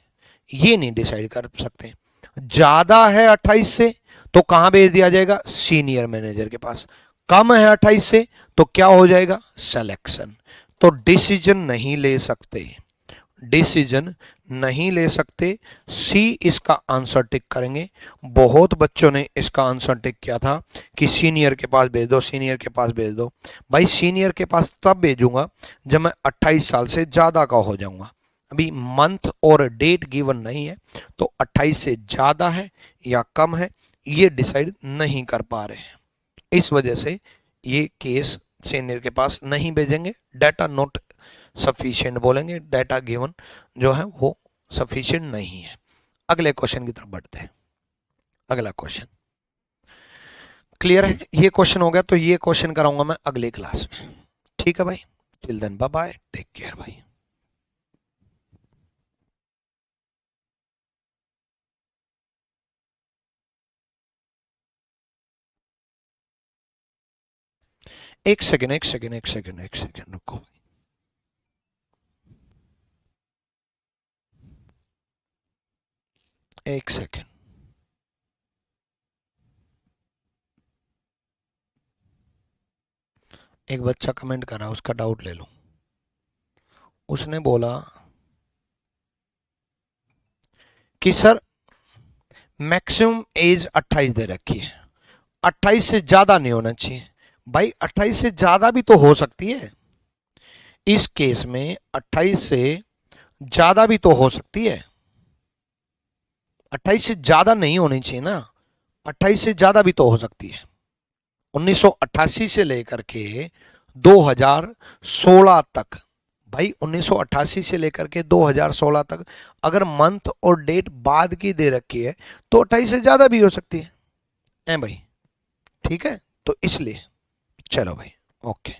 ये नहीं डिसाइड कर सकते। ज्यादा है 28 से तो कहां भेज दिया जाएगा, सीनियर मैनेजर के पास। कम है 28 से तो क्या हो जाएगा, सिलेक्शन। तो डिसीजन नहीं ले सकते, डिसीजन नहीं ले सकते। सी इसका आंसर टिक करेंगे। बहुत बच्चों ने इसका आंसर टिक किया था कि सीनियर के पास भेज दो, सीनियर के पास भेज दो। भाई सीनियर के पास तब भेजूंगा जब मैं 28 साल से ज्यादा का हो जाऊंगा। अभी मंथ और डेट गिवन नहीं है तो 28 से ज्यादा है या कम है ये डिसाइड नहीं कर पा रहे हैं, इस वजह से ये केस सीनियर के पास नहीं भेजेंगे। डाटा नोट सफिशिएंट बोलेंगे, डाटा गिवन जो है वो सफिशिएंट नहीं है। अगले क्वेश्चन की तरफ बढ़ते हैं। अगला क्वेश्चन क्लियर है, ये क्वेश्चन हो गया तो ये क्वेश्चन कराऊंगा मैं अगली क्लास में, ठीक है भाई। Till then bye bye, take care भाई। एक सेकेंड एक सेकेंड एक सेकेंड एक सेकेंड रुको। एक सेकेंड, एक बच्चा कमेंट कर रहा है, उसका डाउट ले लो। उसने बोला कि सर मैक्सिमम एज 28 दे रखी है, 28 से ज्यादा नहीं होना चाहिए। भाई 28 से ज्यादा भी तो हो सकती है, इस केस में 28 से ज्यादा भी तो हो सकती है। 28 से ज्यादा नहीं होनी चाहिए ना, 28 से ज्यादा भी तो हो सकती है। 1988 से लेकर के 2016 तक, भाई 1988 से लेकर के 2016 तक अगर मंथ और डेट बाद की दे रखी है तो 28 से ज्यादा भी हो सकती है भाई, ठीक है। तो इसलिए चलो भाई, ओके।